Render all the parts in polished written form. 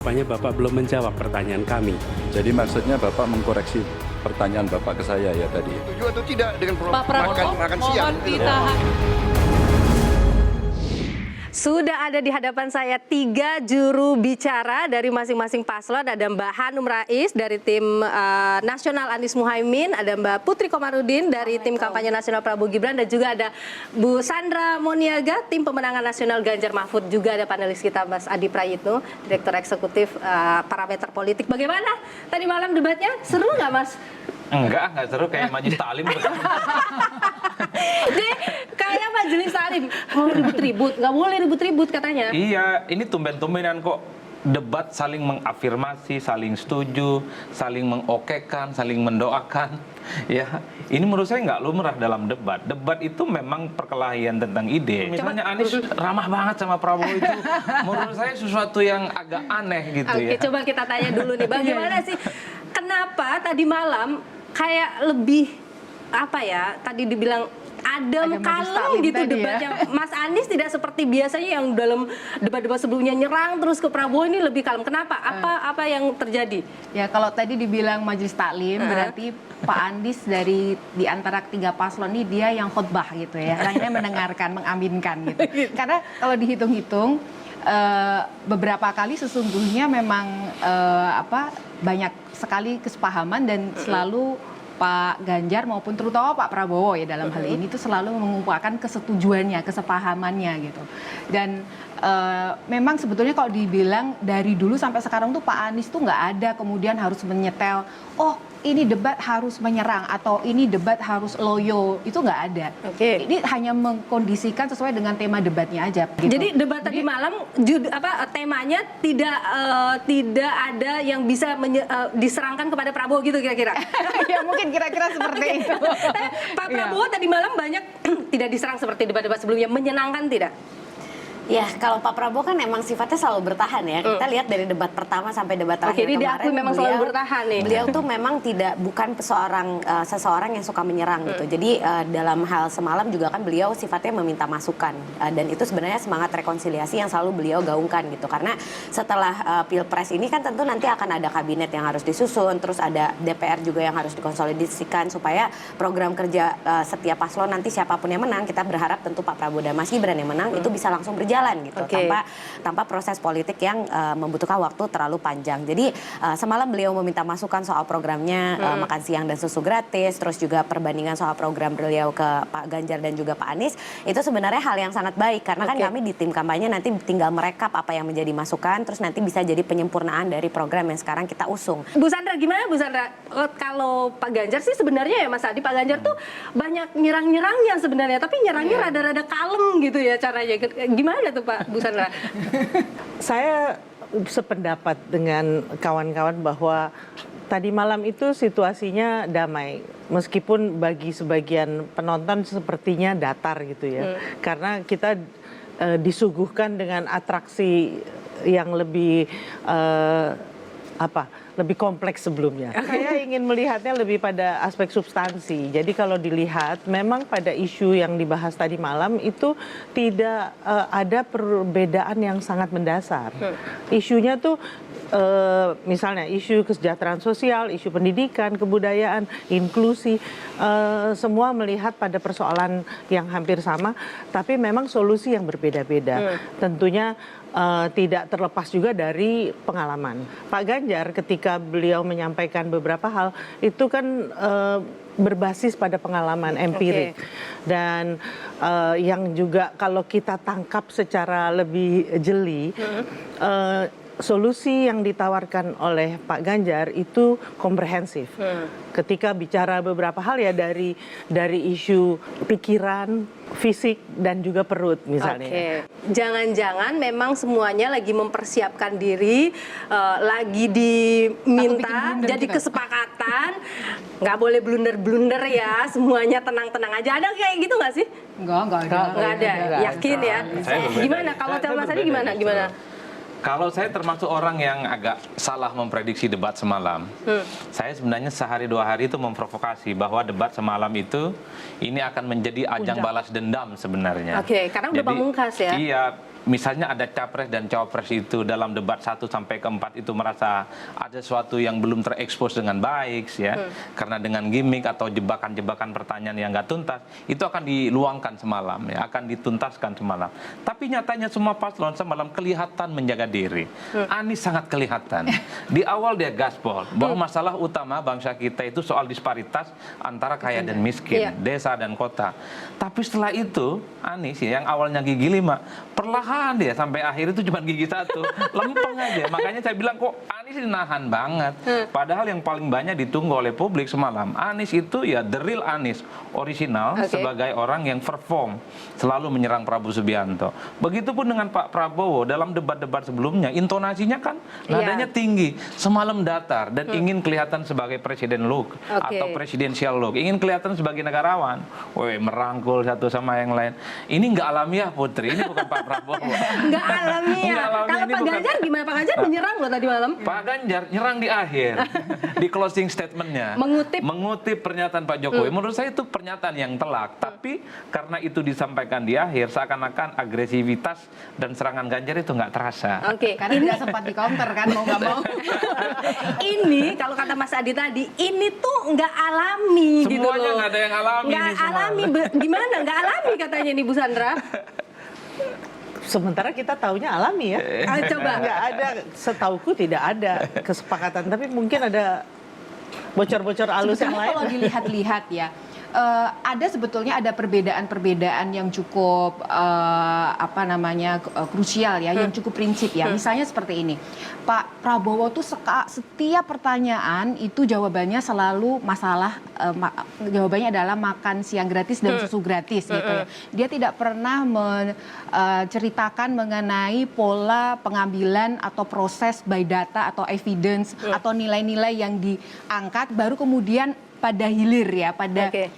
Rupanya Bapak belum menjawab pertanyaan kami. Jadi maksudnya Bapak mengkoreksi pertanyaan Bapak ke saya ya tadi. Setuju atau tidak dengan Pak Prabowo, makan siang? mohon ditahan. Sudah ada di hadapan saya 3 juru bicara dari masing-masing paslon. Ada Mbak Hanum Rais dari tim Nasional Anies Muhaimin, ada Mbak Putri Komarudin dari tim kampanye nasional Prabowo Gibran, dan juga ada Bu Sandra Moniaga, tim pemenangan nasional Ganjar Mahfud. Juga ada panelis kita Mas Adi Prayitno, Direktur Eksekutif Parameter Politik. Bagaimana tadi malam debatnya? Seru nggak, Mas? Enggak seru kayak Majelis Taklim. Deh, kayak Majelis Taklim mau ribut-ribut, nggak boleh ribut-ribut katanya. Iya, ini tumben-tumbenan kok debat saling mengafirmasi, saling setuju, saling mengokekan, saling mendoakan. Ya, ini menurut saya nggak lumrah dalam debat. Debat itu memang perkelahian tentang ide. Misalnya Anies ramah banget sama Prabowo itu, menurut saya sesuatu yang agak aneh gitu ya. Oke, coba kita tanya dulu nih, bagaimana sih, kenapa tadi malam kayak lebih apa ya? Tadi dibilang adem, kalem gitu debatnya. Mas Anies tidak seperti biasanya yang dalam debat-debat sebelumnya nyerang terus ke Prabowo, ini lebih kalem. Kenapa? Apa yang terjadi? Ya, kalau tadi dibilang majelis taklim, berarti Pak Anies di antara 3 paslon ini dia yang khotbah gitu ya. Lainnya mendengarkan, mengaminkan gitu. Karena kalau dihitung-hitung beberapa kali sesungguhnya memang banyak sekali kesepahaman dan selalu Pak Ganjar maupun terutama Pak Prabowo ya dalam hal ini itu selalu mengumpulkan kesetujuannya, kesepahamannya gitu. Dan memang sebetulnya kalau dibilang dari dulu sampai sekarang tuh Pak Anies tuh nggak ada kemudian harus menyetel, oh ini debat harus menyerang atau ini debat harus loyo, itu nggak ada. Oke. Ini hanya mengkondisikan sesuai dengan tema debatnya aja. Gitu. Jadi debat tadi malam temanya tidak ada yang bisa diserangkan kepada Prabowo gitu kira-kira. Ya mungkin kira-kira seperti itu. Pak Prabowo tadi malam banyak tidak diserang seperti debat-debat sebelumnya, menyenangkan tidak? Ya, kalau Pak Prabowo kan emang sifatnya selalu bertahan ya. Kita lihat dari debat pertama sampai debat terakhir Oke, ini kemarin. diakui memang selalu bertahan nih. Beliau tuh memang bukan seseorang yang suka menyerang gitu. Jadi dalam hal semalam juga kan beliau sifatnya meminta masukan. Dan itu sebenarnya semangat rekonsiliasi yang selalu beliau gaungkan gitu. Karena setelah Pilpres ini kan tentu nanti akan ada kabinet yang harus disusun. Terus ada DPR juga yang harus dikonsolidasikan. Supaya program kerja setiap paslon nanti siapapun yang menang, kita berharap tentu Pak Prabowo dan Mas Gibran yang menang itu bisa langsung berjalan gitu, tanpa proses politik yang membutuhkan waktu terlalu panjang. Jadi semalam beliau meminta masukan soal programnya makan siang dan susu gratis, terus juga perbandingan soal program beliau ke Pak Ganjar dan juga Pak Anies, itu sebenarnya hal yang sangat baik karena kan kami di tim kampanye nanti tinggal merekap apa yang menjadi masukan, terus nanti bisa jadi penyempurnaan dari program yang sekarang kita usung. Bu Sandra, gimana Bu Sandra? Kalau Pak Ganjar sih sebenarnya ya Mas Adi, Pak Ganjar tuh banyak nyerang-nyerangnya sebenarnya, tapi nyerangnya rada-rada kalem gitu ya caranya. Gimana tuh Pak Bu Sandra? Saya sependapat dengan kawan-kawan bahwa tadi malam itu situasinya damai. Meskipun bagi sebagian penonton sepertinya datar gitu ya. Karena kita disuguhkan dengan atraksi yang lebih lebih kompleks sebelumnya. Saya ingin melihatnya lebih pada aspek substansi. Jadi kalau dilihat, memang pada isu yang dibahas tadi malam itu tidak ada perbedaan yang sangat mendasar. Isunya tuh misalnya isu kesejahteraan sosial, isu pendidikan, kebudayaan, inklusi, semua melihat pada persoalan yang hampir sama, tapi memang solusi yang berbeda-beda. Tentunya tidak terlepas juga dari pengalaman. Pak Ganjar ketika beliau menyampaikan beberapa hal itu kan berbasis pada pengalaman empirik. Dan yang juga kalau kita tangkap secara lebih jeli, solusi yang ditawarkan oleh Pak Ganjar itu komprehensif. Ketika bicara beberapa hal ya dari isu pikiran, fisik dan juga perut misalnya. Oke. Jangan-jangan memang semuanya lagi mempersiapkan diri, lagi diminta jadi kesepakatan, nggak boleh blunder-blunder ya, semuanya tenang-tenang aja. Ada kayak gitu nggak sih? Enggak ada. Yakin ya? Gimana? Kalau Mas Adi gimana? Kalau saya termasuk orang yang agak salah memprediksi debat semalam. Saya sebenarnya sehari 2 hari itu memprovokasi bahwa debat semalam itu ini akan menjadi ajang balas dendam sebenarnya. Oke, karena udah pamungkas ya. Iya, misalnya ada capres dan cawapres itu dalam debat 1 sampai ke 4 itu merasa ada sesuatu yang belum terekspos dengan baik ya, karena dengan gimmick atau jebakan-jebakan pertanyaan yang nggak tuntas, itu akan diluangkan semalam ya, akan dituntaskan semalam. Tapi nyatanya semua paslon semalam kelihatan menjaga diri. Anies sangat kelihatan. Di awal dia gaspol bahwa masalah utama bangsa kita itu soal disparitas antara kaya dan miskin, desa dan kota. Tapi setelah itu Anies ya, yang awalnya gigi 5, perlahan dia sampai akhir itu cuma gigi 1, lempeng aja. Makanya saya bilang kok Anies dinahan banget. Padahal yang paling banyak ditunggu oleh publik semalam, Anies itu ya the real Anies, original sebagai orang yang perform, selalu menyerang Prabowo Subianto. Begitupun dengan Pak Prabowo dalam debat-debat sebelumnya, intonasinya kan nadanya tinggi, semalam datar dan ingin kelihatan sebagai presiden look atau presidensial look, ingin kelihatan sebagai negarawan. Woi, merangkul satu sama yang lain. Ini nggak alamiah Putri, ini bukan Pak Prabowo. Nggak alamiah. Kalau Pak Ganjar gimana? Pak Ganjar menyerang loh tadi malam. Pak Ganjar nyerang di akhir, di closing statementnya, mengutip pernyataan Pak Jokowi. Menurut saya itu pernyataan yang telak, tapi karena itu disampaikan di akhir, seakan-akan agresivitas dan serangan Ganjar itu nggak terasa. Karena tidak sempat di counter kan, mau nggak mau. Ini kalau kata Mas Adi tadi, ini tuh nggak alami gitu loh. Semuanya nggak ada yang alami. Nggak alami, gimana? Nggak alami katanya nih Bu Sandra. Sementara kita taunya alami ya. Coba. Nggak ada, setauku tidak ada kesepakatan, tapi mungkin ada bocor-bocor halus yang lain. Kalau dilihat-lihat ya, ada sebetulnya ada perbedaan-perbedaan yang cukup krusial ya, yang cukup prinsip ya. Misalnya seperti ini, Pak Prabowo tuh setiap pertanyaan itu jawabannya selalu masalah, jawabannya adalah makan siang gratis dan susu gratis gitu ya. Dia tidak pernah menceritakan mengenai pola pengambilan atau proses by data atau evidence atau nilai-nilai yang diangkat baru kemudian pada hilir ya,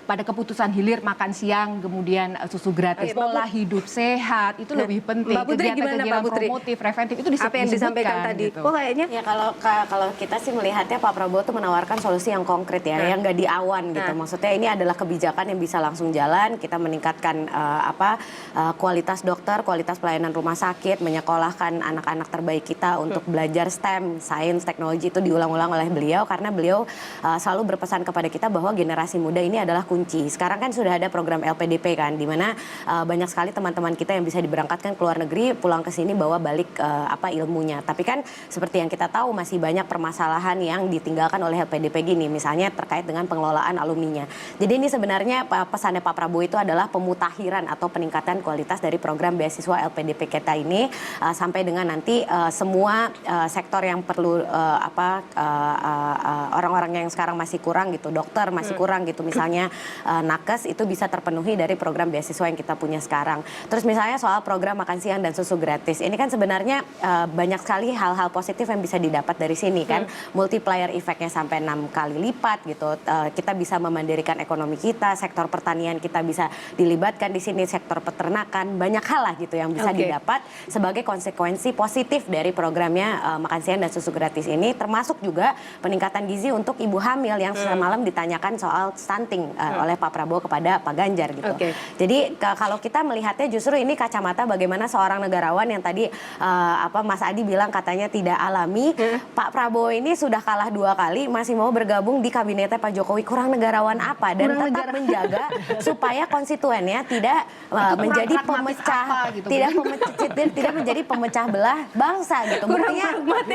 pada keputusan hilir makan siang, kemudian susu gratis, pola hidup sehat itu lebih penting. Mbak Putri gimana Mbak Putri? Promotif, preventif itu apa yang disampaikan tadi? Gitu. Oh kayaknya ya kalau kita sih melihatnya Pak Prabowo tuh menawarkan solusi yang konkret ya, yang nggak diawan gitu. Maksudnya ini adalah kebijakan yang bisa langsung jalan. Kita meningkatkan kualitas dokter, kualitas pelayanan rumah sakit, menyekolahkan anak-anak terbaik kita untuk belajar STEM, sains, teknologi itu diulang-ulang oleh beliau karena beliau selalu berpesan kepada kita bahwa generasi muda ini adalah kunci. Sekarang kan sudah ada program LPDP kan, di mana banyak sekali teman-teman kita yang bisa diberangkatkan ke luar negeri, pulang ke sini bawa balik ilmunya. Tapi kan seperti yang kita tahu masih banyak permasalahan yang ditinggalkan oleh LPDP gini, misalnya terkait dengan pengelolaan alumninya. Jadi ini sebenarnya pesannya Pak Prabowo itu adalah pemutakhiran atau peningkatan kualitas dari program beasiswa LPDP kita ini sampai dengan nanti semua sektor yang perlu orang-orang yang sekarang masih kurang gitu, dokter masih kurang gitu, misalnya nakes itu bisa terpenuhi dari program beasiswa yang kita punya sekarang. Terus misalnya soal program makan siang dan susu gratis, ini kan sebenarnya banyak sekali hal-hal positif yang bisa didapat dari sini kan, multiplier efeknya sampai 6 kali lipat gitu. Kita bisa memandirikan ekonomi kita, sektor pertanian kita bisa dilibatkan di sini, sektor peternakan, banyak hal lah gitu yang bisa didapat sebagai konsekuensi positif dari programnya makan siang dan susu gratis ini, termasuk juga peningkatan gizi untuk ibu hamil yang semalam ditanyakan soal stunting oleh Pak Prabowo kepada Pak Ganjar gitu. Jadi kalau kita melihatnya justru ini kacamata bagaimana seorang negarawan yang tadi Mas Adi bilang katanya tidak alami, Pak Prabowo ini sudah kalah 2 kali masih mau bergabung di kabinetnya Pak Jokowi, kurang negarawan apa dan tetap menjaga supaya konstituennya tidak menjadi pemecah gitu, tidak menjadi pemecah belah bangsa gitu. Buktinya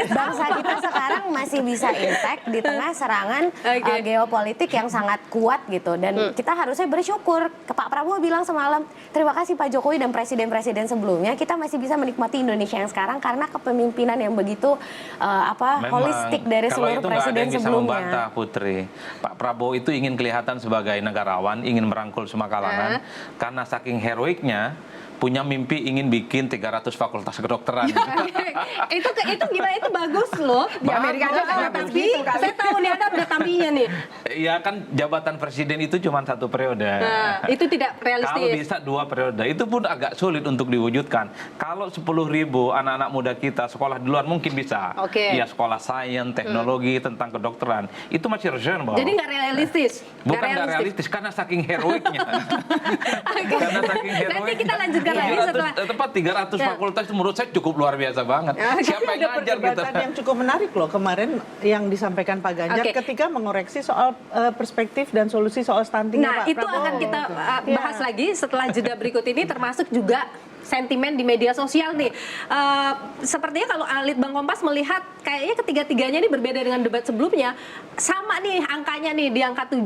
bangsa kita sekarang masih bisa intact di tengah serangan geopolitik yang sangat kuat gitu, dan kita harusnya bersyukur. Pak Prabowo bilang semalam, terima kasih Pak Jokowi dan presiden-presiden sebelumnya, kita masih bisa menikmati Indonesia yang sekarang karena kepemimpinan yang begitu holistik dari seluruh presiden sebelumnya. Kalau itu nggak ada yang bisa membantah Putri, Pak Prabowo itu ingin kelihatan sebagai negarawan, ingin merangkul semua kalangan, karena saking heroiknya punya mimpi ingin bikin 300 fakultas kedokteran. itu gimana, itu bagus loh. Di Amerika aja tapi saya tahu nih ada tampinya nih. Iya kan jabatan presiden itu cuma 1 periode. Itu tidak realistis. Kalau bisa 2 periode, itu pun agak sulit untuk diwujudkan. Kalau 10.000 anak-anak muda kita sekolah di luar mungkin bisa. Ya sekolah sains, teknologi, tentang kedokteran. Itu masih reasonable. Jadi nggak realistis? Bukan nggak realistis, karena saking heroiknya. Karena saking heroiknya. Nanti kita lanjutkan Sebentar lagi setelah 300 fakultas itu menurut saya cukup luar biasa banget. Siapa yang ngajar gitu? Perdebatan yang cukup menarik loh kemarin yang disampaikan Pak Ganjar ketika mengoreksi soal perspektif dan solusi soal stunting. Nah, itu akan kita bahas lagi setelah jeda berikut ini, termasuk juga sentimen di media sosial nih. Sepertinya kalau Litbang Kompas melihat kayaknya ketiga-tiganya ini berbeda dengan debat sebelumnya. Sama nih angkanya nih di angka 7,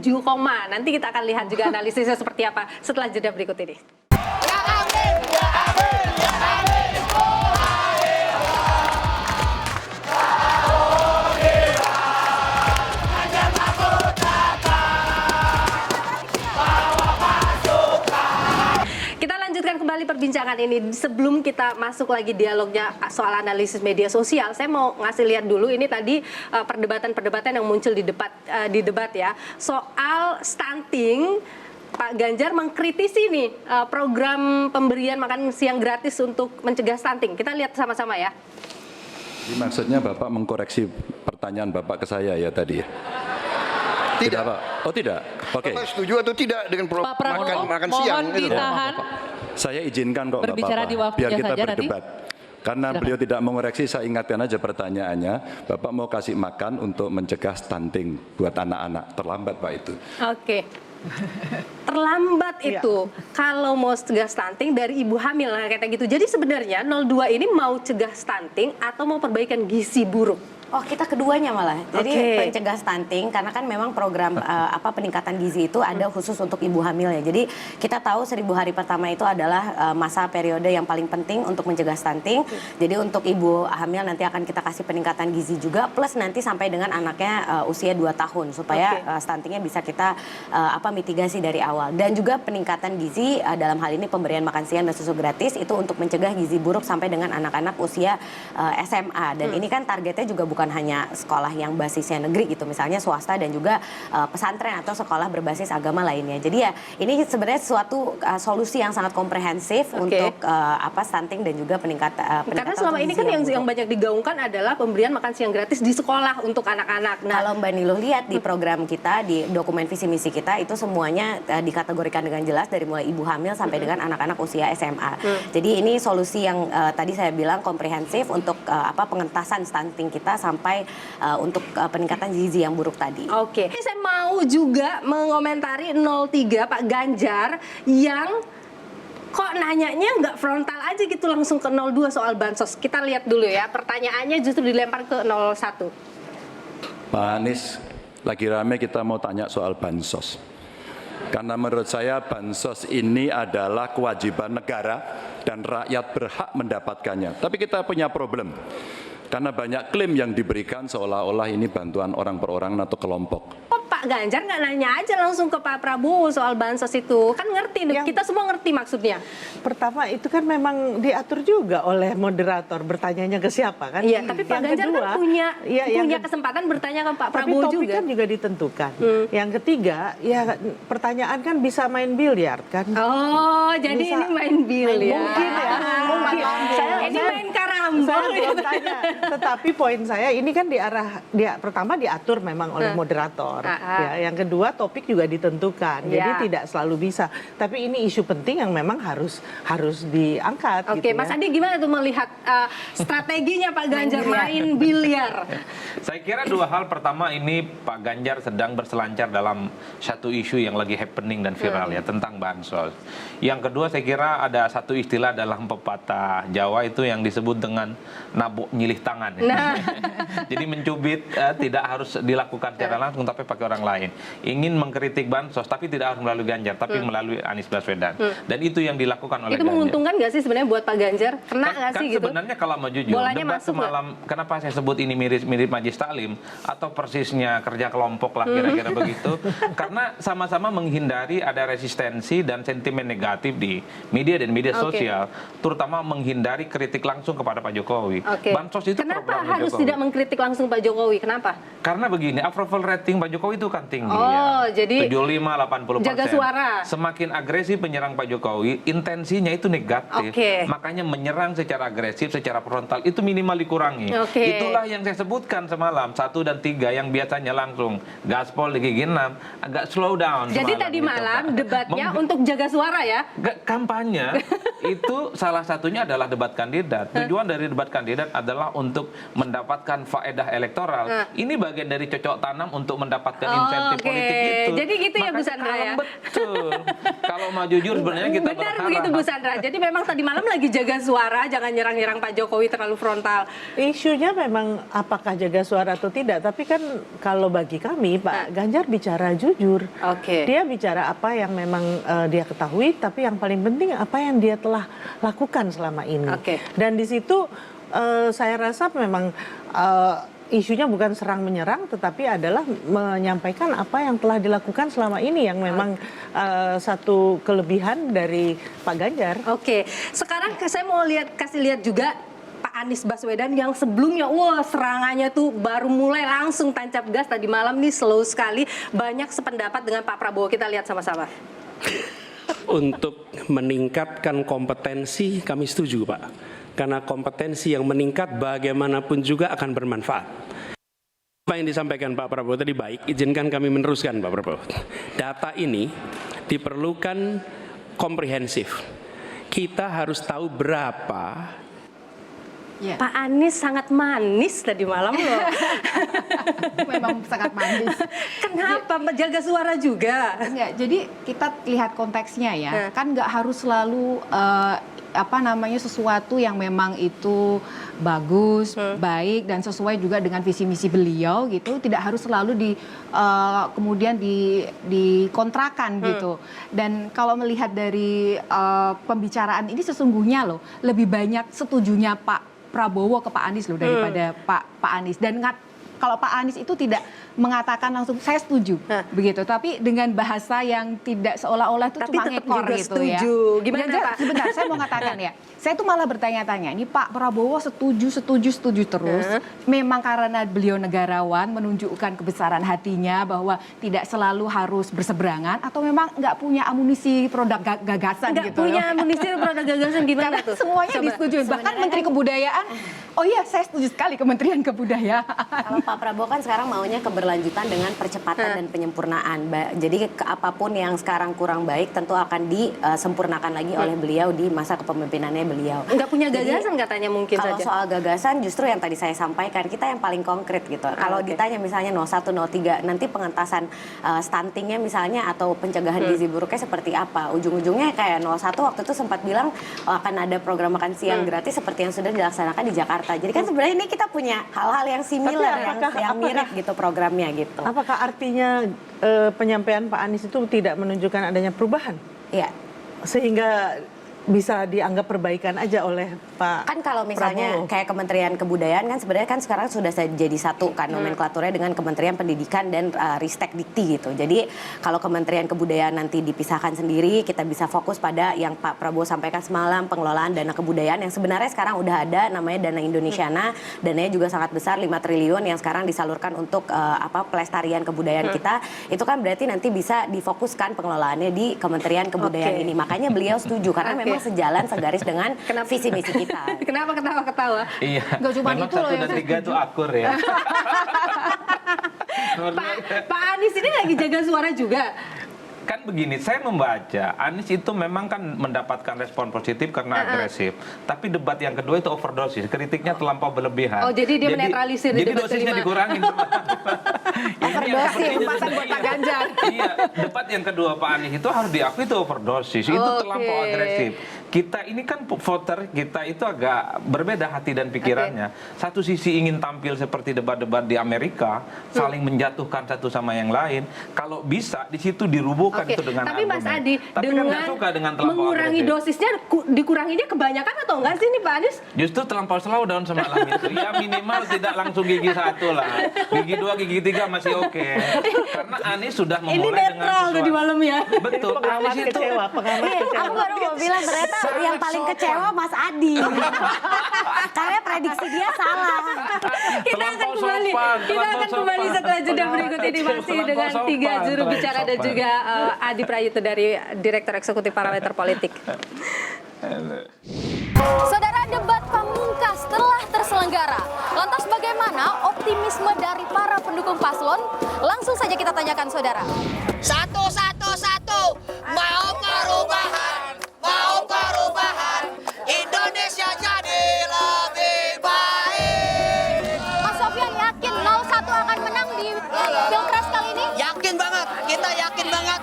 nanti kita akan lihat juga analisisnya seperti apa setelah jeda berikut ini. Kembali perbincangan ini, sebelum kita masuk lagi dialognya soal analisis media sosial, saya mau ngasih lihat dulu ini tadi perdebatan-perdebatan yang muncul di debat ya soal stunting. Pak Ganjar mengkritisi nih program pemberian makan siang gratis untuk mencegah stunting. Kita lihat sama-sama ya. Jadi maksudnya Bapak mengkoreksi pertanyaan Bapak ke saya ya tadi ya? Tidak, Pak. Oh tidak? Oke. Bapak setuju atau tidak dengan Pak Prabowo, makan siang? mohon ditahan. Saya izinkan kok nggak Berbicara apa-apa, di waktunya biar kita saja berdebat. Karena beliau tidak mengoreksi, saya ingatkan aja pertanyaannya. Bapak mau kasih makan untuk mencegah stunting buat anak-anak. Terlambat Pak itu. Oke. Terlambat itu kalau mau cegah stunting dari ibu hamil kayak gitu. Jadi sebenarnya 02 ini mau cegah stunting atau mau perbaikan gizi buruk? Oh, kita keduanya malah. Jadi pencegah stunting karena kan memang program peningkatan gizi itu ada khusus untuk ibu hamil ya. Jadi kita tahu 1000 hari pertama itu adalah masa periode yang paling penting untuk mencegah stunting. Jadi untuk ibu hamil nanti akan kita kasih peningkatan gizi juga plus nanti sampai dengan anaknya usia 2 tahun supaya stuntingnya bisa kita mitigasi dari awal. Dan juga peningkatan gizi dalam hal ini pemberian makan siang dan susu gratis itu untuk mencegah gizi buruk sampai dengan anak-anak usia SMA. Dan ini kan targetnya juga bukan hanya sekolah yang basisnya negeri gitu, misalnya swasta dan juga pesantren atau sekolah berbasis agama lainnya. Jadi ya ini sebenarnya suatu solusi yang sangat komprehensif untuk stunting dan juga peningkatan. Karena selama ini kan yang banyak digaungkan adalah pemberian makan siang gratis di sekolah untuk anak-anak. Nah, kalau Mbak Niluh lihat di program kita, di dokumen visi misi kita itu semuanya dikategorikan dengan jelas dari mulai ibu hamil sampai dengan anak-anak usia SMA. Jadi ini solusi yang tadi saya bilang komprehensif untuk pengentasan stunting kita sampai untuk peningkatan gizi yang buruk tadi. Oke. Saya mau juga mengomentari 03 Pak Ganjar yang kok nanyanya nggak frontal aja gitu langsung ke 02 soal bansos. Kita lihat dulu ya, pertanyaannya justru dilempar ke 01. Pak Anies, lagi rame kita mau tanya soal bansos. Karena menurut saya bansos ini adalah kewajiban negara dan rakyat berhak mendapatkannya. Tapi kita punya problem. Karena banyak klaim yang diberikan seolah-olah ini bantuan orang per orang atau kelompok. Kok Pak Ganjar nggak nanya aja langsung ke Pak Prabowo soal bansos itu? Kan ngerti, kita semua ngerti maksudnya. Pertama itu kan memang diatur juga oleh moderator bertanyanya ke siapa kan? Iya, tapi Pak Ganjar kan punya kesempatan bertanya ke Pak Prabowo juga. Tapi topik kan juga ditentukan. Yang ketiga, ya pertanyaan kan bisa main biliar kan? Oh, jadi ini main biliar. Mungkin ya, mungkin. Ini main karambol. Saya belum tanya. Tetapi poin saya ini kan pertama diatur memang oleh moderator. Ya, yang kedua topik juga ditentukan. Jadi tidak selalu bisa. Tapi ini isu penting yang memang harus diangkat. Oke, gitu Mas ya. Andi gimana tuh melihat strateginya Pak Ganjar main biliar? Saya kira dua hal. Pertama, ini Pak Ganjar sedang berselancar dalam satu isu yang lagi happening dan viral ya tentang bansos. Yang kedua, saya kira ada satu istilah dalam pepatah Jawa itu yang disebut dengan nabok nyilih tangan. Nah. Jadi mencubit tidak harus dilakukan secara langsung tapi pakai orang lain. Ingin mengkritik bansos tapi tidak harus melalui Ganjar tapi melalui Anies Baswedan. Dan itu yang dilakukan oleh Itu menguntungkan nggak sih sebenarnya buat Pak Ganjar? Kena nggak sih gitu? Sebenarnya kalau mau jujur, bolanya debat semalam, kenapa saya sebut ini mirip Majelis Taklim atau persisnya kerja kelompok lah kira-kira begitu? Karena sama-sama menghindari ada resistensi dan sentimen negatif di media dan media sosial, terutama menghindari kritik langsung kepada Pak Jokowi. Bansos itu kenapa program harus Jokowi. tidak mengkritik langsung Pak Jokowi? Kenapa? Karena begini, approval rating Pak Jokowi itu kan tinggi Oh, ya. jadi 75-80%. jaga suara. Semakin agresif menyerang Pak Jokowi, intensinya itu negatif. Oke. Makanya menyerang secara agresif, secara frontal itu minimal dikurangi. Oke. Itulah yang saya sebutkan semalam 1 dan 3 yang biasanya langsung gaspol di gigi 6 agak slow down. Jadi semalam tadi gitu, malam Pak. debatnya untuk jaga suara ya? Kampanye itu salah satunya adalah debat kandidat. Tujuan dari debat kandidat adalah untuk mendapatkan faedah elektoral. Ini bagian dari cocok tanam untuk mendapatkan insentif Oke. politik itu. Jadi gitu ya, Bu Makanya Sandra, ya? Betul. Kalau mau jujur sebenarnya kita Benar berharap. begitu Bu Sandra. Jadi memang tadi malam lagi jaga suara, jangan nyerang-nyerang Pak Jokowi terlalu frontal. Isunya memang apakah jaga suara atau tidak, tapi kan kalau bagi kami Pak Ganjar bicara jujur. Oke. Dia bicara apa yang memang dia ketahui, tapi yang paling penting apa yang dia telah lakukan selama ini. Oke. Dan di situ saya rasa memang isunya bukan serang menyerang, tetapi adalah menyampaikan apa yang telah dilakukan selama ini yang memang satu kelebihan dari Pak Ganjar. Oke. Sekarang saya mau kasih lihat juga Pak Anies Baswedan yang sebelumnya serangannya tuh baru mulai langsung tancap gas, tadi malam nih slow sekali, banyak sependapat dengan Pak Prabowo. Kita lihat sama-sama. Untuk meningkatkan kompetensi kami setuju Pak. Karena kompetensi yang meningkat bagaimanapun juga akan bermanfaat. Apa yang disampaikan Pak Prabowo tadi baik, izinkan kami meneruskan Pak Prabowo. Data ini diperlukan komprehensif. Kita harus tahu berapa. Ya. Pak Anies sangat manis tadi malam loh. Memang sangat manis. Kenapa? Jaga suara juga. Enggak, jadi kita lihat konteksnya ya. Kan nggak harus selalu sesuatu yang memang itu bagus, baik dan sesuai juga dengan visi misi beliau gitu. Tidak harus selalu kemudian dikontrakan gitu. Dan kalau melihat dari pembicaraan ini sesungguhnya loh lebih banyak setujunya Pak Prabowo ke Pak Anies loh daripada Pak Anies. Dan kalau Pak Anies itu tidak mengatakan langsung saya setuju begitu, tapi dengan bahasa yang tidak seolah-olah itu Tapi cuma tetap ngekor juga gitu setuju. ya. Gimana, Enggak, Pak? sebentar, saya mau katakan ya. Saya tuh malah bertanya-tanya, ini Pak Prabowo setuju terus. Memang karena beliau negarawan menunjukkan kebesaran hatinya bahwa tidak selalu harus berseberangan, atau memang nggak punya amunisi produk gagasan Nggak gitu. punya amunisi produk gagasan gimana Karena tuh? semuanya Coba. disetujui. Bahkan Menteri Kebudayaan, oh iya saya setuju sekali Kementerian Kebudayaan. Kalau Pak Prabowo kan sekarang maunya keberlanjutan dengan percepatan dan penyempurnaan. Jadi apapun yang sekarang kurang baik tentu akan disempurnakan lagi oleh beliau di masa kepemimpinannya beliau. Nggak punya Jadi, gagasan katanya mungkin kalau saja. soal gagasan justru yang tadi saya sampaikan, kita yang paling konkret gitu. Kalau ditanya misalnya 01, 03, nanti pengentasan stuntingnya misalnya atau pencegahan gizi buruknya seperti apa? Ujung-ujungnya kayak 01 waktu itu sempat bilang akan ada program makan siang gratis seperti yang sudah dilaksanakan di Jakarta. Jadi kan sebenarnya ini kita punya hal-hal yang similar, yang mirip gitu programnya gitu. Apakah artinya penyampaian Pak Anies itu tidak menunjukkan adanya perubahan? Iya. Sehingga bisa dianggap perbaikan aja oleh Pak Kan kalau misalnya Prabowo. kayak Kementerian Kebudayaan kan sebenarnya kan sekarang sudah jadi satu kan nomenklaturnya dengan Kementerian Pendidikan dan Ristek Dikti gitu. Jadi kalau Kementerian Kebudayaan nanti dipisahkan sendiri, kita bisa fokus pada yang Pak Prabowo sampaikan semalam, pengelolaan dana kebudayaan yang sebenarnya sekarang udah ada namanya Dana Indonesiana. Dananya juga sangat besar 5 triliun yang sekarang disalurkan untuk pelestarian kebudayaan kita. Itu kan berarti nanti bisa difokuskan pengelolaannya di Kementerian Kebudayaan ini. Makanya beliau setuju karena memang sejalan segaris dengan visi misi kita. Kenapa ketawa-ketawa? Iya. Nggak cuma Memang itu loh 1 yang dan saya 3 itu akur ya. Pak Anies ini lagi jaga suara juga. Kan begini, saya membaca Anies itu memang kan mendapatkan respon positif karena agresif. Tapi debat yang kedua itu overdosis, kritiknya terlampau berlebihan. Oh, jadi dia menetralisir di Jadi debat dosisnya kelima. dikurangin. Overdosis, pasang buat Pak Ganjar. Iya, debat yang kedua Pak Anies itu harus diakui itu overdosis, itu terlampau agresif. Kita ini kan voter, kita itu agak berbeda hati dan pikirannya. Satu sisi ingin tampil seperti debat-debat di Amerika, saling menjatuhkan satu sama yang lain. Kalau bisa di situ dirubuhkan itu dengan Tapi Mas argumen. Adi, Tapi kan nggak suka dengan terlampau mengurangi agresif. dosisnya, dikuranginya kebanyakan atau enggak sih nih Pak Anies? Justru terlampau slow down semalam itu. Ya minimal tidak langsung gigi 1 lah. Gigi 2, gigi 3 masih oke. Karena Anies sudah Ini memulai dengan netral tadi sesuatu. malam ya. Betul, Pengamat Anies itu kecewa, pengamat kecewa. Aku baru mau bilang ternyata yang paling kecewa Mas Adi. Karena prediksi dia salah. Kita akan kembali setelah jeda berikut ini masih dengan 3 juru bicara dan juga Adi Prayitno dari Direktur Eksekutif Parameter Politik. Saudara, debat pamungkas telah terselenggara. Lantas bagaimana optimisme dari para pendukung paslon? Langsung saja kita tanyakan saudara. Satu, mau perubahan, Indonesia jadi lebih baik. Mas Sofyan yakin 01 akan menang di Pilpres kali ini? Yakin banget, kita yakin banget.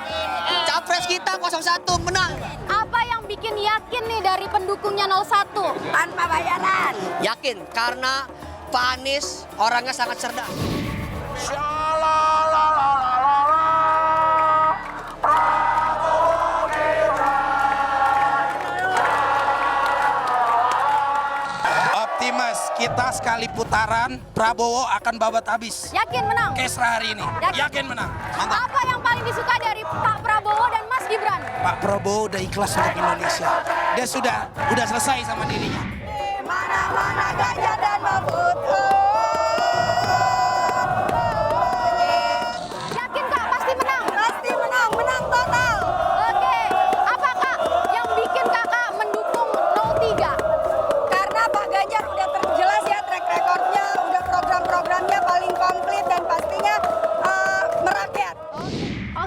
Capres kita 01 menang. Apa yang bikin yakin nih dari pendukungnya 01? Tanpa bayaran. Yakin, karena Pak Anies orangnya sangat cerdas. Optimis, kita sekali putaran Prabowo akan babat habis. Yakin menang? Kesra hari ini, yakin menang. Mantap. Apa yang paling disuka dari Pak Prabowo dan Mas Gibran? Pak Prabowo udah ikhlas untuk Indonesia. Dia sudah selesai sama dirinya. Mana-mana Ganjar dan Mahfud. Yakin Kak pasti menang? Pasti menang total. Oke, apa Kak yang bikin Kakak mendukung 03? Karena Pak Ganjar udah terjelas ya track recordnya, udah program-programnya paling komplit dan pastinya merakyat.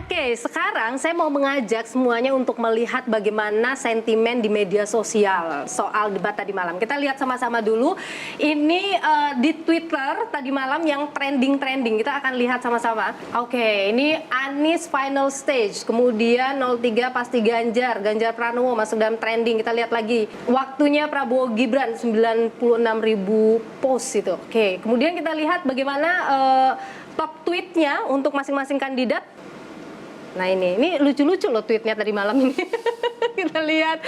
Oke, sekarang saya mau mengajak semuanya untuk melihat bagaimana sentimen di media sosial soal debat tadi malam. Kita lihat sama-sama dulu. Ini di Twitter tadi malam yang trending. Kita akan lihat sama-sama. Oke, ini Anies final stage. Kemudian 03 pasti Ganjar Pranowo masuk dalam trending. Kita lihat lagi. Waktunya Prabowo Gibran 96.000 post itu. Oke, kemudian kita lihat bagaimana top tweetnya untuk masing-masing kandidat. Nah ini lucu-lucu loh tweetnya tadi malam ini. Kita lihat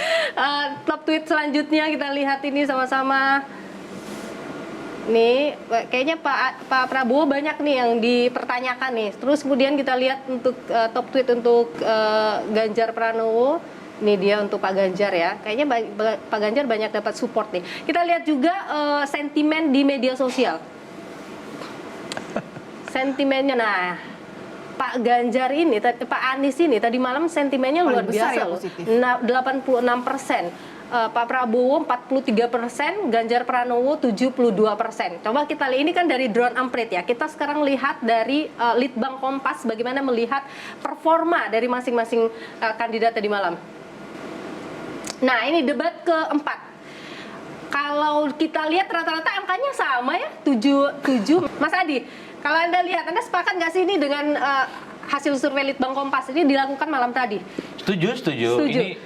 top tweet selanjutnya, kita lihat ini sama-sama. Nih kayaknya Pak Prabowo banyak nih yang dipertanyakan nih. Terus kemudian kita lihat untuk top tweet untuk Ganjar Pranowo. Ini dia untuk Pak Ganjar ya. Kayaknya Pak Ganjar banyak dapat support nih. Kita lihat juga sentimen di media sosial. Sentimennya nah. Pak Ganjar ini, Pak Anies ini tadi malam sentimennya luar biasa loh, 86%. Pak Prabowo 43%, Ganjar Pranowo 72%. Coba kita lihat, ini kan dari drone amprit ya. Kita sekarang lihat dari Litbang Kompas bagaimana melihat performa dari masing-masing kandidat tadi malam. Nah ini debat keempat. Kalau kita lihat rata-rata angkanya sama ya, 7. Mas Adi, kalau Anda lihat, Anda sepakat nggak sih ini dengan hasil survei Litbang Kompas ini dilakukan malam tadi? Setuju.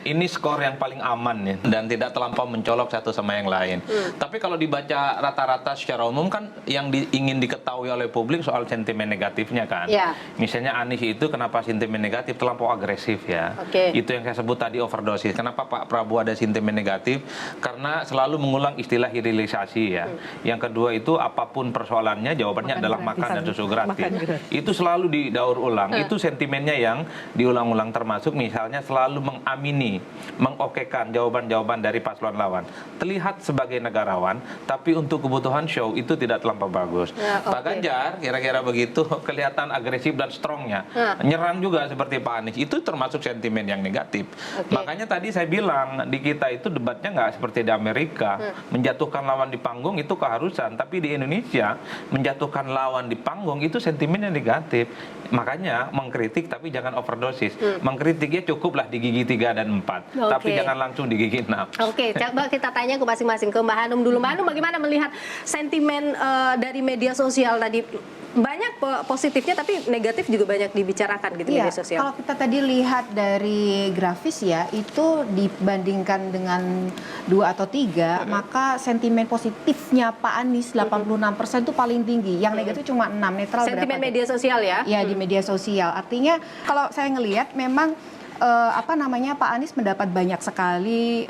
Ini skor yang paling aman ya, dan tidak terlampau mencolok satu sama yang lain. Tapi kalau dibaca rata-rata secara umum kan yang ingin diketahui oleh publik soal sentimen negatifnya kan. Ya. Misalnya Anies itu kenapa sentimen negatif, terlampau agresif ya. Oke. Itu yang saya sebut tadi overdosis. Kenapa Pak Prabowo ada sentimen negatif? Karena selalu mengulang istilah hilirisasi ya. Yang kedua itu apapun persoalannya jawabannya adalah makan dan susu gratis. Itu selalu didaur ulang. Itu sentimennya yang diulang-ulang, termasuk misalnya selalu mengamini, mengokekan jawaban-jawaban dari paslon lawan. Terlihat sebagai negarawan, tapi untuk kebutuhan show itu tidak terlampau bagus. Ya, Pak Ganjar kira-kira begitu, kelihatan agresif dan strongnya. Nyerang juga seperti Pak Anies, itu termasuk sentimen yang negatif. Makanya tadi saya bilang, di kita itu debatnya nggak seperti di Amerika. Menjatuhkan lawan di panggung itu keharusan, tapi di Indonesia menjatuhkan lawan di panggung itu sentimen yang negatif. Makanya mengkritik tapi jangan overdosis. Mengkritiknya cukuplah di gigi 3 dan 4, tapi jangan langsung di gigi 6. Oke, coba kita tanya ke masing-masing, ke Mbak Hanum dulu. Mbak Hanum, bagaimana melihat sentimen dari media sosial tadi? Banyak positifnya tapi negatif juga banyak dibicarakan gitu media sosial. Kalau kita tadi lihat dari grafis ya, itu dibandingkan dengan 2 atau 3, maka sentimen positifnya Pak Anies 86% itu paling tinggi. Yang negatif cuma 6, netral sentimen berapa? Media sosial ya? Ya, di media sosial. Artinya kalau saya ngelihat memang Pak Anies mendapat banyak sekali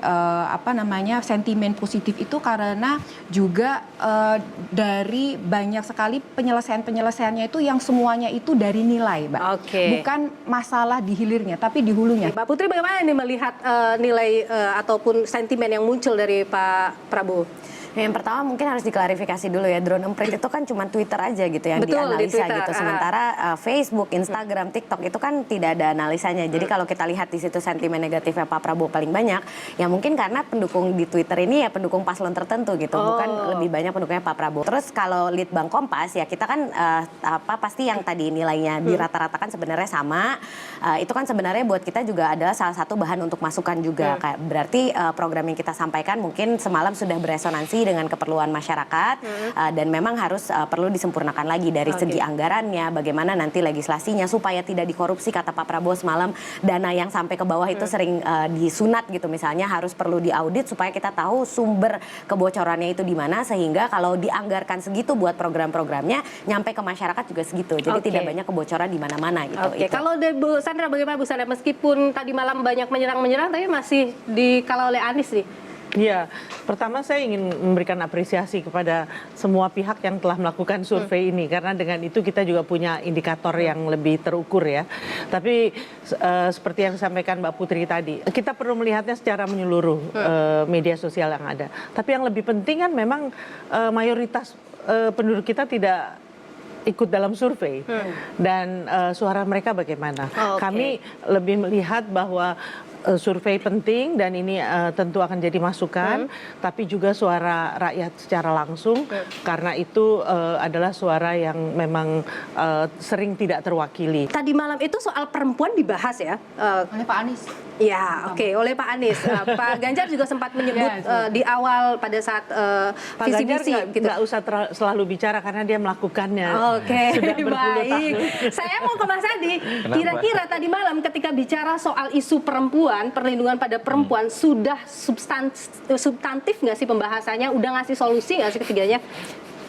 sentimen positif itu karena juga dari banyak sekali penyelesaiannya itu yang semuanya itu dari nilai, Mbak. Bukan masalah di hilirnya, tapi di hulunya. Mbak Putri, bagaimana ini melihat nilai ataupun sentimen yang muncul dari Pak Prabowo? Yang pertama mungkin harus diklarifikasi dulu ya, drone emprit itu kan cuma Twitter aja gitu yang dianalisa gitu. Sementara Facebook, Instagram, TikTok itu kan tidak ada analisanya. Jadi kalau kita lihat di situ sentimen negatifnya Pak Prabowo paling banyak, ya mungkin karena pendukung di Twitter ini ya pendukung paslon tertentu gitu, bukan lebih banyak pendukungnya Pak Prabowo. Terus kalau Litbang Kompas ya kita kan pasti yang tadi nilainya dirata-ratakan sebenarnya sama. Itu kan sebenarnya buat kita juga adalah salah satu bahan untuk masukan juga. Kayak berarti program yang kita sampaikan mungkin semalam sudah beresonansi dengan keperluan masyarakat dan memang harus perlu disempurnakan lagi dari segi anggarannya, bagaimana nanti legislasinya supaya tidak dikorupsi. Kata Pak Prabowo semalam, dana yang sampai ke bawah itu sering disunat gitu misalnya, harus perlu diaudit supaya kita tahu sumber kebocorannya itu di mana, sehingga kalau dianggarkan segitu buat program-programnya nyampe ke masyarakat juga segitu. Jadi tidak banyak kebocoran di mana-mana gitu. Kalau dari Bu Sandra, bagaimana Bu Sandra? Meskipun tadi malam banyak menyerang-menyerang, tapi masih dikala oleh Anies nih. Ya, pertama saya ingin memberikan apresiasi kepada semua pihak yang telah melakukan survei ini, karena dengan itu kita juga punya indikator yang lebih terukur ya. Tapi seperti yang disampaikan Mbak Putri tadi, kita perlu melihatnya secara menyeluruh media sosial yang ada. Tapi yang lebih penting kan memang mayoritas penduduk kita tidak ikut dalam survei dan suara mereka bagaimana. Kami lebih melihat bahwa survei penting dan ini tentu akan jadi masukan, tapi juga suara rakyat secara langsung, karena itu adalah suara yang memang sering tidak terwakili. Tadi malam itu soal perempuan dibahas ya Oleh Pak Anies. Ya, oleh Pak Anies. Pak Ganjar juga sempat menyebut di awal pada saat Pak Ganjar nggak usah selalu bicara karena dia melakukannya. Sudah berpuluh tahun. Saya mau ke Mas Adi. Kira-kira tadi malam ketika bicara soal isu perempuan, perlindungan pada perempuan, sudah substantif nggak sih pembahasannya? Udah ngasih solusi nggak sih ketiganya?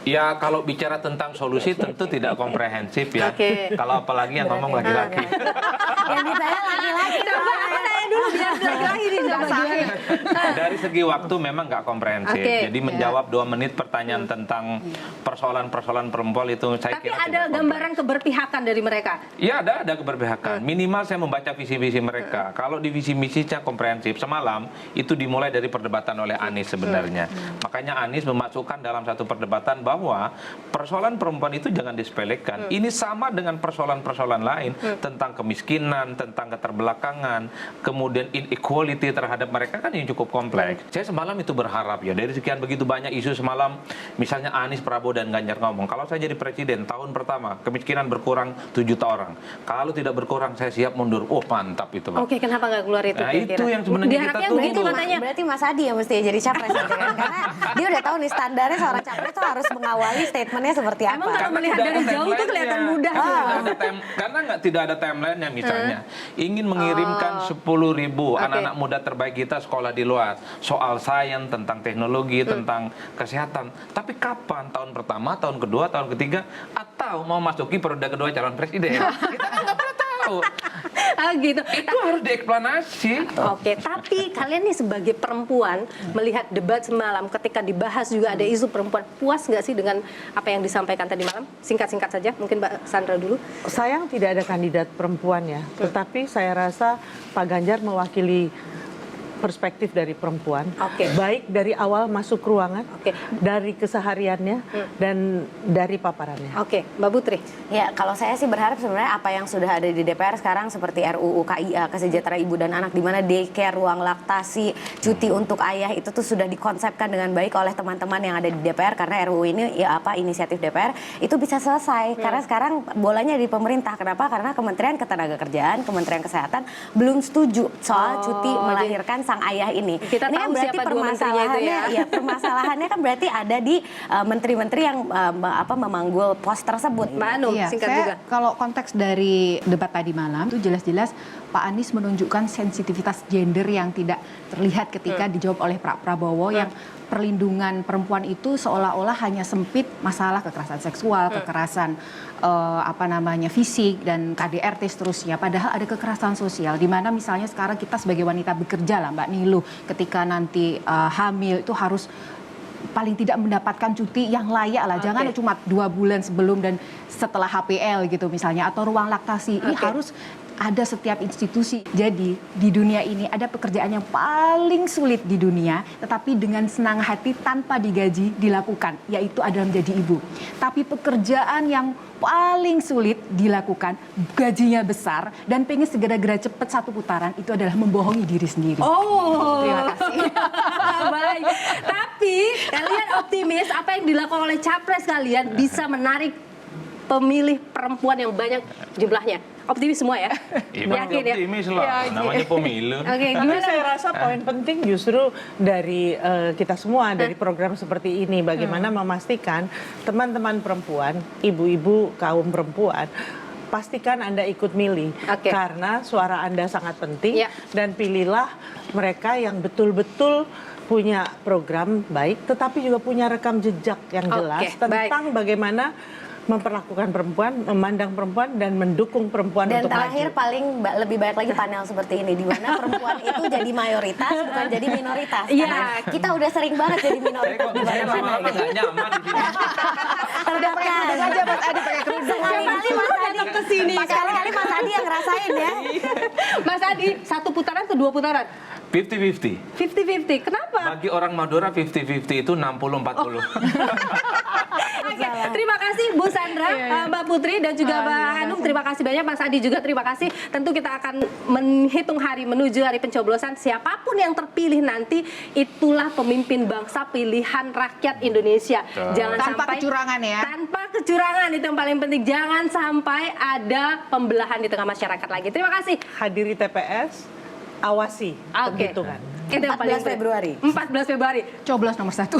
Ya, kalau bicara tentang solusi tentu tidak komprehensif ya. Kalau apalagi yang ngomong laki-laki. Yang ditanya laki-laki. Coba aku tanya dulu biar laki-laki nih. Dari segi waktu memang nggak komprehensif. Jadi menjawab 2 menit pertanyaan tentang persoalan-persoalan perempuan itu saya kira. Tapi ada gambaran keberpihakan dari mereka? Ya, ada keberpihakan. Minimal saya membaca visi-visi mereka. Kalau di visi-misinya komprehensif, semalam itu dimulai dari perdebatan oleh Anies sebenarnya. Makanya Anies memasukkan dalam satu perdebatan bahwa persoalan perempuan itu jangan disepelekan. Ini sama dengan persoalan-persoalan lain tentang kemiskinan, tentang keterbelakangan, kemudian inequality terhadap mereka kan yang cukup kompleks. Saya semalam itu berharap ya dari sekian begitu banyak isu semalam, misalnya Anies, Prabowo dan Ganjar ngomong, kalau saya jadi presiden tahun pertama kemiskinan berkurang 7 juta orang. Kalau tidak berkurang saya siap mundur. Oh, mantap itu, Pak. Kenapa nggak keluar itu? Nah, itu yang sebenarnya kita tunggu. Berarti Mas Adi yang mesti jadi capres kan? Karena dia udah tahu nih standarnya seorang capres itu harus mengawali statementnya seperti apa. Emang kalau melihat dari jauh itu kelihatan mudah. Karena tidak ada timelinenya misalnya. Ingin mengirimkan 10.000 anak-anak muda terbaik kita sekolah di luar. Soal sains, tentang teknologi, tentang kesehatan. Tapi kapan? Tahun pertama, tahun kedua, tahun ketiga? Atau mau masuki periode kedua calon presiden? Kita kan nggak pernah tahu. Gitu. Itu harus dieksplanasi. Tapi kalian nih sebagai perempuan melihat debat semalam ketika dibahas juga ada isu perempuan, puas nggak sih dengan apa yang disampaikan tadi malam? Singkat-singkat saja, mungkin Mbak Sandra dulu. Sayang tidak ada kandidat perempuan ya, tetapi saya rasa Pak Ganjar mewakili perspektif dari perempuan, baik dari awal masuk ruangan, dari kesehariannya, dan dari paparannya. Mbak Putri. Ya, kalau saya sih berharap sebenarnya apa yang sudah ada di DPR sekarang seperti RUU KIA, kesejahteraan ibu dan anak, di mana daycare, ruang laktasi, cuti untuk ayah itu tuh sudah dikonsepkan dengan baik oleh teman-teman yang ada di DPR, karena RUU ini inisiatif DPR itu bisa selesai. Karena sekarang bolanya di pemerintah. Kenapa? Karena Kementerian Ketenagakerjaan, Kementerian Kesehatan belum setuju soal cuti melahirkan sang ayah ini. Kita ini tahu kan berarti siapa dua menterinya itu ya. Permasalahannya kan berarti ada di menteri-menteri yang memanggul pos tersebut. Singkat juga. Kalau konteks dari debat tadi malam itu jelas-jelas Pak Anies menunjukkan sensitivitas gender yang tidak terlihat ketika dijawab oleh Pak Prabowo yang perlindungan perempuan itu seolah-olah hanya sempit masalah kekerasan seksual, kekerasan fisik dan KDRT seterusnya. Padahal ada kekerasan sosial di mana misalnya sekarang kita sebagai wanita bekerja lah Mbak Nilu, ketika nanti hamil itu harus paling tidak mendapatkan cuti yang layak lah. Jangan cuma 2 bulan sebelum dan setelah HPL gitu misalnya, atau ruang laktasi. Ini harus ada setiap institusi. Jadi di dunia ini ada pekerjaan yang paling sulit di dunia, tetapi dengan senang hati tanpa digaji dilakukan, yaitu adalah menjadi ibu. Tapi pekerjaan yang paling sulit dilakukan, gajinya besar, dan pengen segera-gera cepet 1 putaran, itu adalah membohongi diri sendiri. Oh, terima kasih. Baik. Tapi kalian optimis apa yang dilakukan oleh capres kalian bisa menarik pemilih perempuan yang banyak jumlahnya? Optimis semua ya? Yakin ya? Optimis lah, namanya pemilu. Oke, Tapi gimana? saya rasa poin penting justru dari kita semua, dari program seperti ini, bagaimana memastikan teman-teman perempuan, ibu-ibu kaum perempuan, pastikan Anda ikut milih. Karena suara Anda sangat penting, dan pilihlah mereka yang betul-betul punya program baik, tetapi juga punya rekam jejak yang jelas tentang bagaimana memperlakukan perempuan, memandang perempuan, dan mendukung perempuan Dan untuk terakhir maju. paling lebih baik lagi panel seperti ini, di mana perempuan itu jadi mayoritas, bukan jadi minoritas. Iya. Karena kita udah sering banget jadi minoritas di mana-mana. Nggak nyaman di sini. Terdekat. aja Mas Adi pakai kerudung. Sekali-kali Mas Adi kesini. Sekali-kali Mas Adi yang ngerasain ya. Mas Adi, 1 putaran ke 2 putaran? 50-50. 50-50. Kenapa? Bagi orang Madura 50-50 itu 60-40. Oke, terima kasih Bu Sandra, Mbak Putri, dan juga Mbak Hanum. Terima kasih banyak, Mas Adi juga terima kasih. Tentu kita akan menghitung hari menuju hari pencoblosan. Siapapun yang terpilih nanti, itulah pemimpin bangsa pilihan rakyat Indonesia. Jangan Tanpa sampai kecurangan ya. Tanpa kecurangan, itu yang paling penting. Jangan sampai ada pembelahan di tengah masyarakat lagi. Terima kasih. Hadiri TPS, awasi penghitungan. Itu yang paling 14 Februari. 14 Februari. Coblos nomor 1.